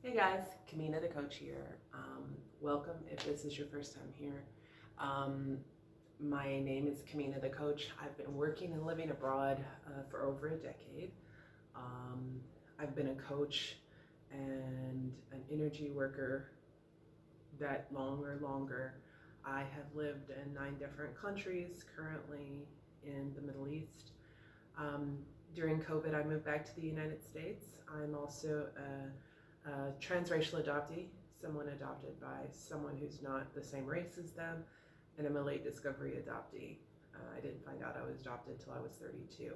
Hey guys, Kamina the coach here. Welcome if this is your first time here. Um, my name is Kamina the coach. I've been working and living abroad for over a decade. Um, I've been a coach and an energy worker that long or longer. I have lived in 9 different countries, currently in the Middle East. Um, During COVID, I moved back to the United States. I'm also a transracial adoptee, someone adopted by someone who's not the same race as them, and I'm a late discovery adoptee. I didn't find out I was adopted until I was 32.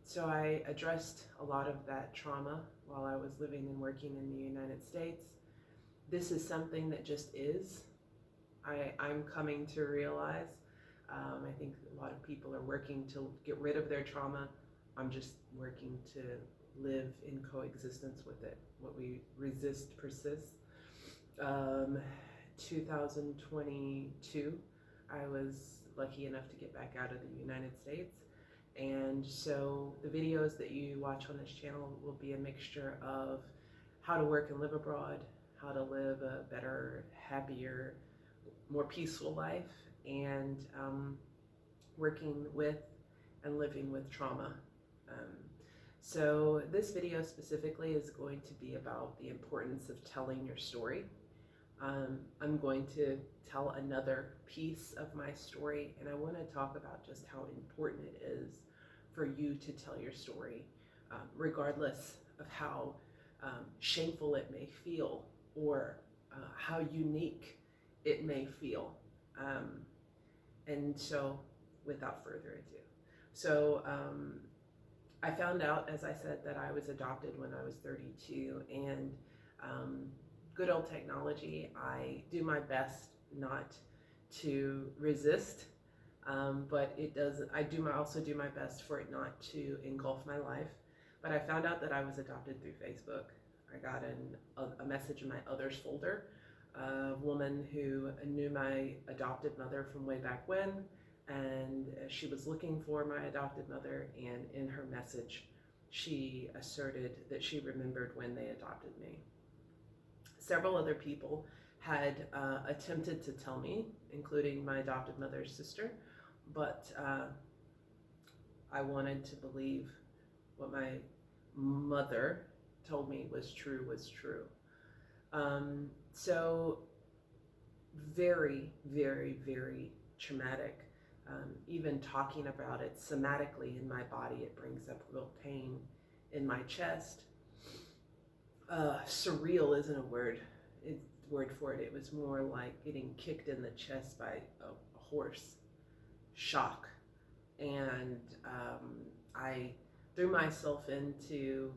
So I addressed a lot of that trauma while I was living and working in the United States. This is something that just is. I'm coming to realize. I think a lot of people are working to get rid of their trauma. I'm just working to live in coexistence with it. What we resist persists. 2022, I was lucky enough to get back out of the United States. And so the videos that you watch on this channel will be a mixture of how to work and live abroad, how to live a better, happier, more peaceful life, and working with and living with trauma. So this video specifically is going to be about the importance of telling your story. I'm going to tell another piece of my story, and I want to talk about just how important it is for you to tell your story, regardless of how shameful it may feel or how unique it may feel. And so, without further ado, I found out, as I said, that I was adopted when I was 32, and good old technology, I do my best not to resist, but it does. Also do my best for it not to engulf my life. But I found out that I was adopted through Facebook. I got a message in my others folder, a woman who knew my adopted mother from way back when, and she was looking for my adopted mother, and in her message she asserted that she remembered when they adopted me. Several other people had attempted to tell me, including my adopted mother's sister, but I wanted to believe what my mother told me was true. So very, very, very traumatic. Even talking about it somatically in my body, it brings up real pain in my chest. Surreal isn't a word for it. It was more like getting kicked in the chest by a horse. Shock. And I threw myself into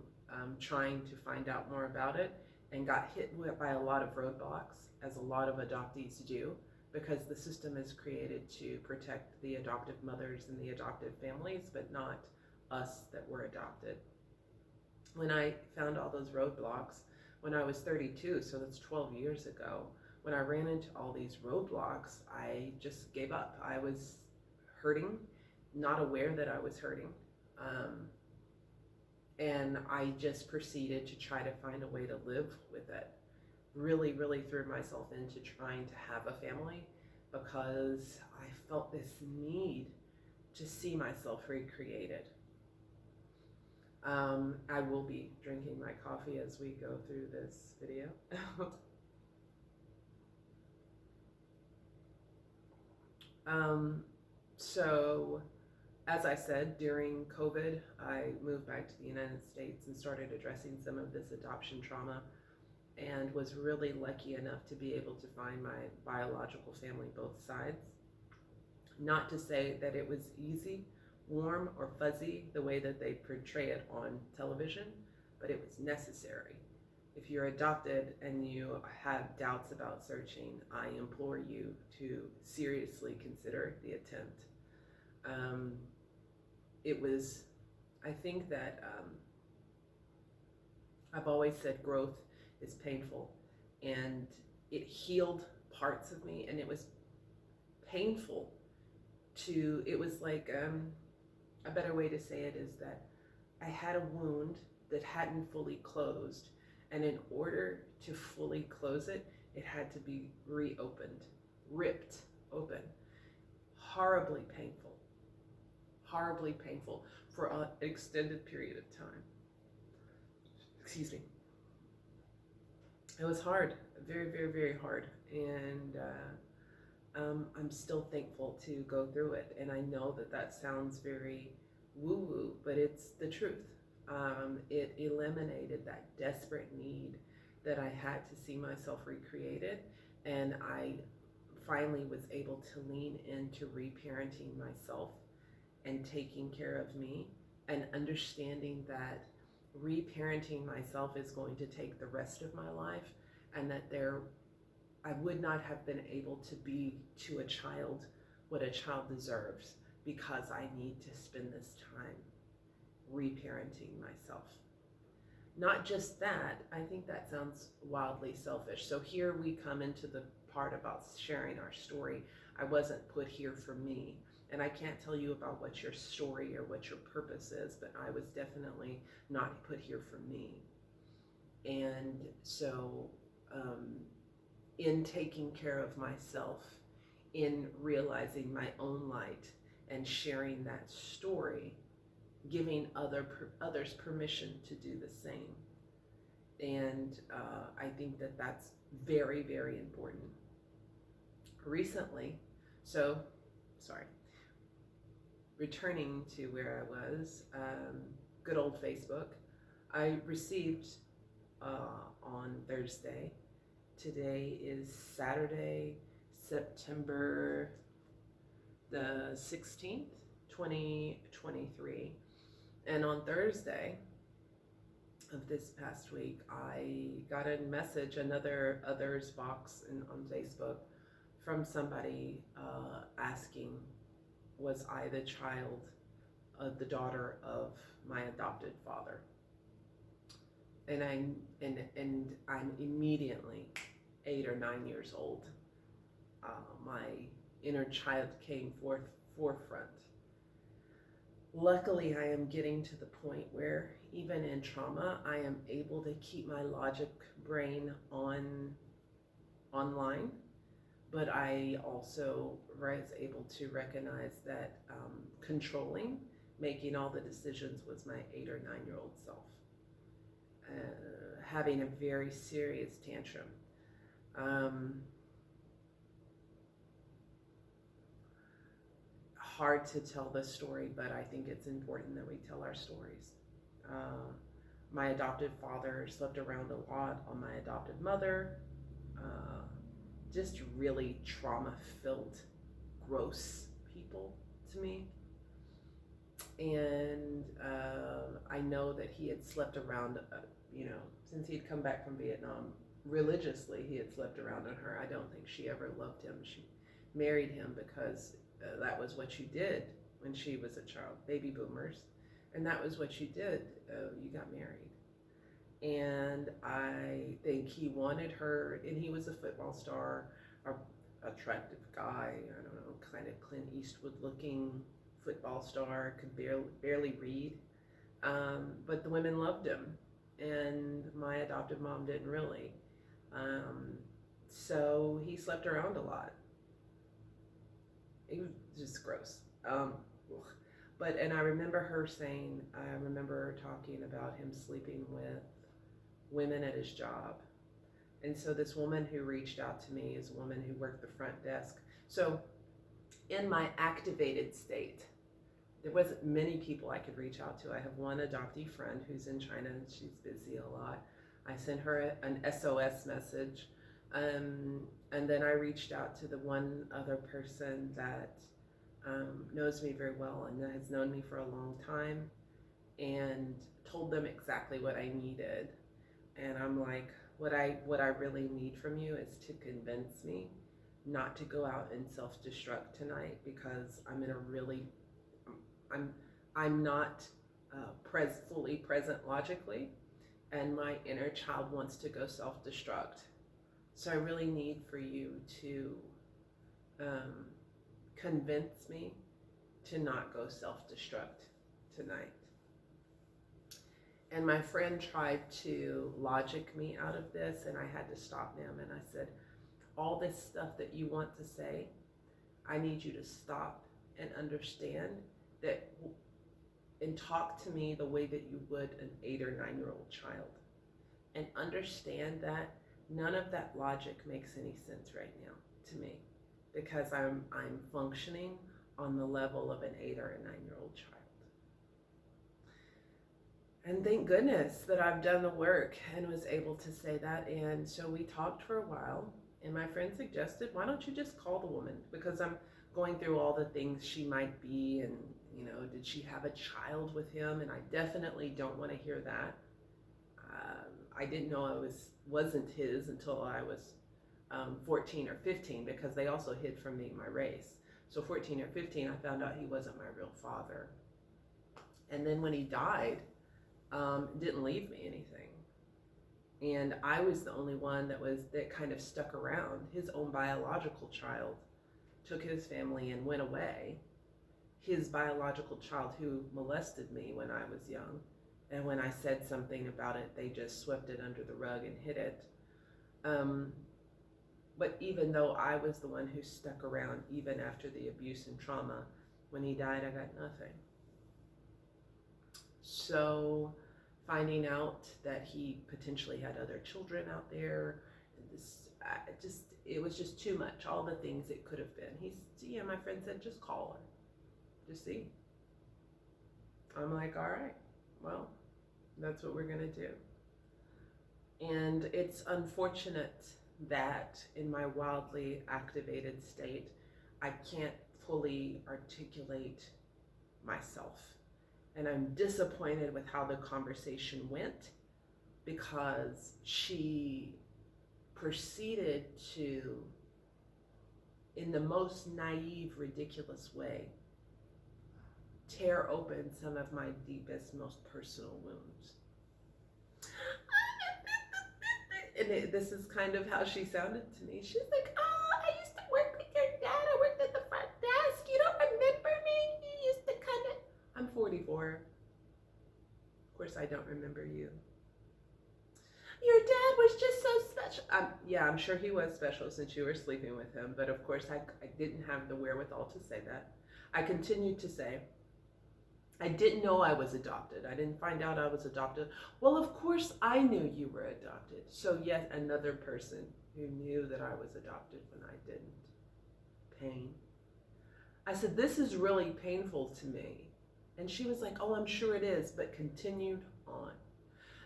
trying to find out more about it, and got hit by a lot of roadblocks, as a lot of adoptees do, because the system is created to protect the adoptive mothers and the adoptive families, but not us that were adopted. When I found all those roadblocks when I was 32, so that's 12 years ago, when I ran into all these roadblocks, I just gave up. I was hurting, not aware that I was hurting. And I just proceeded to try to find a way to live with it. Really, really threw myself into trying to have a family, because I felt this need to see myself recreated. I will be drinking my coffee as we go through this video. So, as I said, during COVID, I moved back to the United States and started addressing some of this adoption trauma, and was really lucky enough to be able to find my biological family, both sides. Not to say that it was easy, warm, or fuzzy the way that they portray it on television, but it was necessary. If you're adopted and you have doubts about searching, I implore you to seriously consider the attempt. I think that I've always said growth is painful, and it healed parts of me, and it was painful it was like, a better way to say it is that I had a wound that hadn't fully closed, And in order to fully close it, it had to be reopened, ripped open. Horribly painful for an extended period of time. Excuse me. It was hard, very, very, very hard. And I'm still thankful to go through it. And I know that that sounds very woo-woo, but it's the truth. It eliminated that desperate need that I had to see myself recreated. And I finally was able to lean into reparenting myself and taking care of me, and understanding that reparenting myself is going to take the rest of my life, and that I would not have been able to be to a child what a child deserves, because I need to spend this time reparenting myself. Not just that, I think that sounds wildly selfish. So here we come into the part about sharing our story. I wasn't put here for me, and I can't tell you about what your story or what your purpose is, but I was definitely not put here for me. And so in taking care of myself, in realizing my own light and sharing that story, giving others permission to do the same. And I think that that's very, very important. Recently, returning to where I was, good old Facebook, I received on Thursday, today is Saturday, September the 16th, 2023. And on Thursday of this past week, I got a message, another others box on Facebook, from somebody asking, was I the child of the daughter of my adopted father? And I'm immediately 8 or 9 years old. My inner child came forefront. Luckily, I am getting to the point where even in trauma, I am able to keep my logic brain online, but I also was able to recognize that controlling, making all the decisions was my 8 or 9-year-old self, having a very serious tantrum. Hard to tell this story, but I think it's important that we tell our stories. My adopted father slept around a lot on my adopted mother. Just really trauma-filled, gross people to me. And I know that he had slept around, since he'd come back from Vietnam, religiously he had slept around on her. I don't think she ever loved him. She married him because that was what you did when she was a child, baby boomers. And that was what you did, you got married. And I think he wanted her, and he was a football star, an attractive guy, I don't know, kind of Clint Eastwood looking football star, could barely read. But the women loved him, and my adopted mom didn't really. So he slept around a lot. It was just gross. And I remember her saying, I remember talking about him sleeping with women at his job. And so this woman who reached out to me is a woman who worked the front desk. So in my activated state, there wasn't many people I could reach out to. I have one adoptee friend who's in China, and she's busy a lot. I sent her an SOS message. And then I reached out to the one other person that knows me very well and has known me for a long time, and told them exactly what I needed. And I'm like, what I really need from you is to convince me not to go out and self-destruct tonight, because I'm not fully present logically, and my inner child wants to go self-destruct. So I really need for you to convince me to not go self-destruct tonight. And my friend tried to logic me out of this, and I had to stop him. And I said, all this stuff that you want to say, I need you to stop and understand that and talk to me the way that you would an 8 or 9-year-old child. And understand that none of that logic makes any sense right now to me, because I'm functioning on the level of an 8 or a 9-year-old child. And thank goodness that I've done the work and was able to say that. And so we talked for a while, and my friend suggested, why don't you just call the woman? Because I'm going through all the things she might be, and did she have a child with him? And I definitely don't want to hear that. I didn't know I wasn't his until I was 14 or 15, because they also hid from me my race. So 14 or 15, I found out he wasn't my real father. And then when he died, didn't leave me anything. And I was the only one that kind of stuck around. His own biological child took his family and went away. His biological child who molested me when I was young. And when I said something about it, they just swept it under the rug and hid it. But even though I was the one who stuck around, even after the abuse and trauma, when he died, I got nothing. So finding out that he potentially had other children out there, and it was just too much. All the things it could have been. My friend said, just call her. Just see. I'm like, all right, well, that's what we're gonna do. And it's unfortunate that in my wildly activated state, I can't fully articulate myself. And I'm disappointed with how the conversation went, because she proceeded to, in the most naive, ridiculous way, tear open some of my deepest, most personal wounds. And this is kind of how she sounded to me. She's like, I used to work with your dad. I worked at the front desk. You don't remember me? You used to kind of... I'm 44. Of course, I don't remember you. Your dad was just so special. Yeah, I'm sure he was special since you were sleeping with him. But of course, I didn't have the wherewithal to say that. I continued to say, I didn't know I was adopted. I didn't find out I was adopted. Well, of course I knew you were adopted. So yet another person who knew that I was adopted when I didn't. Pain. I said, this is really painful to me. And she was like, oh, I'm sure it is, but continued on.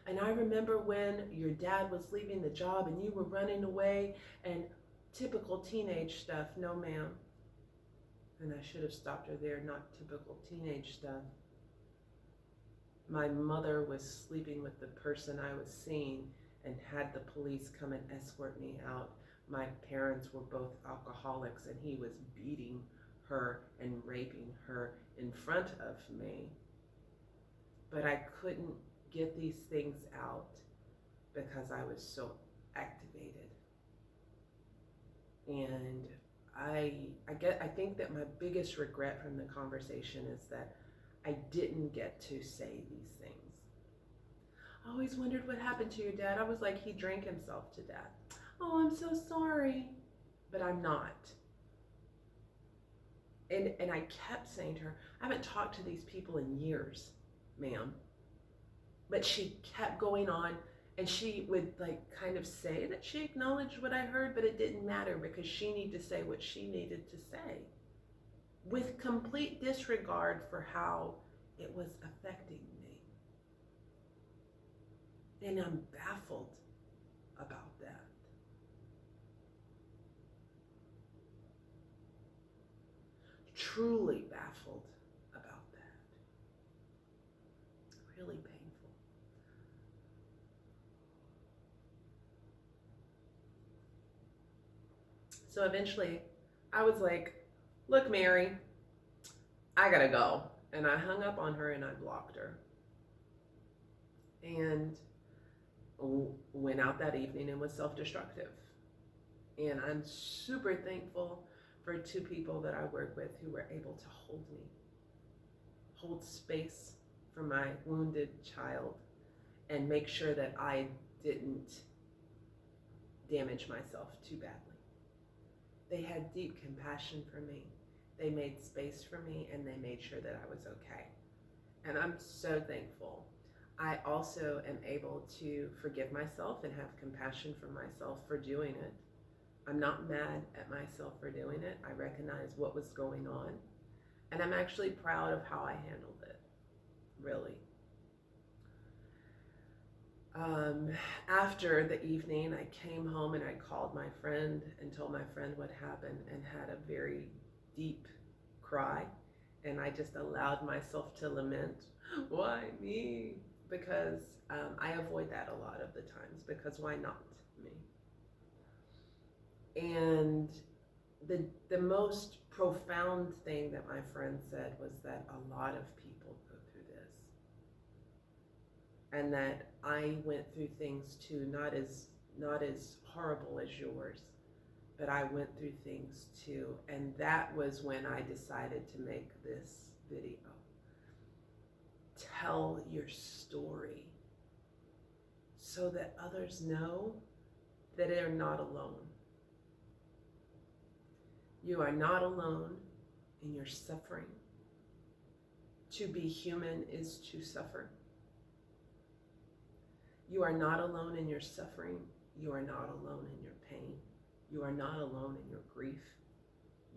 And I remember when your dad was leaving the job and you were running away, and typical teenage stuff. No, ma'am. And I should have stopped her there. Not typical teenage stuff. My mother was sleeping with the person I was seeing and had the police come and escort me out. My parents were both alcoholics, and he was beating her and raping her in front of me. But I couldn't get these things out because I was so activated. And I think that my biggest regret from the conversation is that I didn't get to say these things. I always wondered what happened to your dad. I was like, he drank himself to death. Oh, I'm so sorry. But I'm not. And I kept saying to her, I haven't talked to these people in years, ma'am. But she kept going on, and she would kind of say that she acknowledged what I heard, but it didn't matter because she needed to say what she needed to say with complete disregard for how it was affecting me. And I'm baffled about that. Truly baffled about that. Really painful. So eventually I was like, look, Mary, I gotta go. And I hung up on her and I blocked her. And went out that evening and was self-destructive. And I'm super thankful for 2 people that I work with who were able to hold me, hold space for my wounded child, and make sure that I didn't damage myself too badly. They had deep compassion for me. They made space for me, and they made sure that I was okay. And I'm so thankful. I also am able to forgive myself and have compassion for myself for doing it. I'm not mad at myself for doing it. I recognize what was going on. And I'm actually proud of how I handled it, really. After the evening, I came home and I called my friend and told my friend what happened and had a very deep cry. And I just allowed myself to lament, why me? Because I avoid that a lot of the times, because why not me? And the most profound thing that my friend said was that a lot of people go through this. And that I went through things too, not as horrible as yours, but I went through things too. And that was when I decided to make this video. Tell your story so that others know that they're not alone. You are not alone in your suffering. To be human is to suffer. You are not alone in your suffering. You are not alone in your pain. You are not alone in your grief.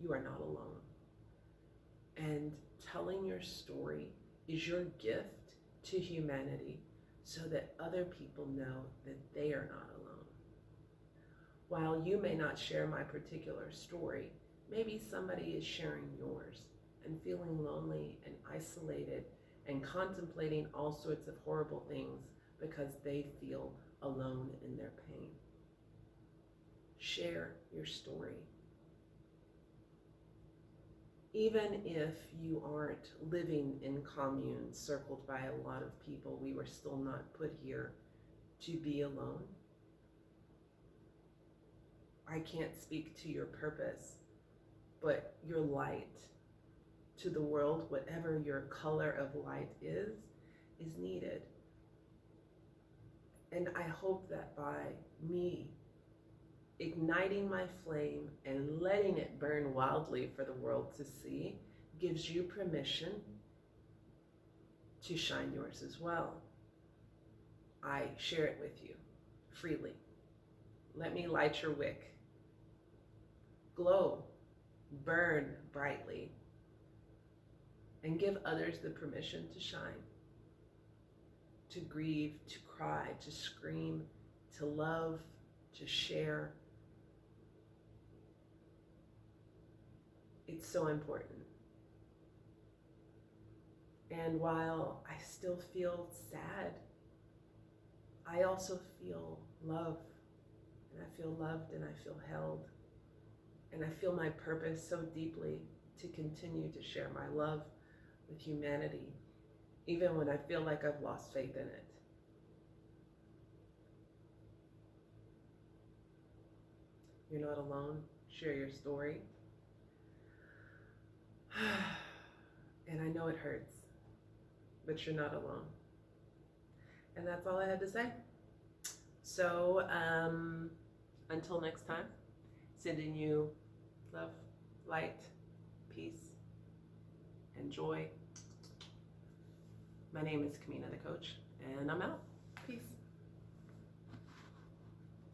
You are not alone. And telling your story is your gift to humanity so that other people know that they are not alone. While you may not share my particular story, maybe somebody is sharing yours and feeling lonely and isolated and contemplating all sorts of horrible things because they feel alone in their pain. Share your story. Even if you aren't living in communes circled by a lot of people, we were still not put here to be alone. I can't speak to your purpose, but your light to the world, whatever your color of light is needed. And I hope that by me igniting my flame and letting it burn wildly for the world to see gives you permission to shine yours as well. I share it with you freely. Let me light your wick. Glow, burn brightly, and give others the permission to shine, to grieve, to cry, to scream, to love, to share. It's so important. And while I still feel sad, I also feel love. And I feel loved and I feel held. And I feel my purpose so deeply to continue to share my love with humanity, even when I feel like I've lost faith in it. You're not alone. Share your story. And I know it hurts, but you're not alone. And that's all I had to say. So until next time, sending you love, light, peace, and joy. My name is Kamina the Coach, and I'm out.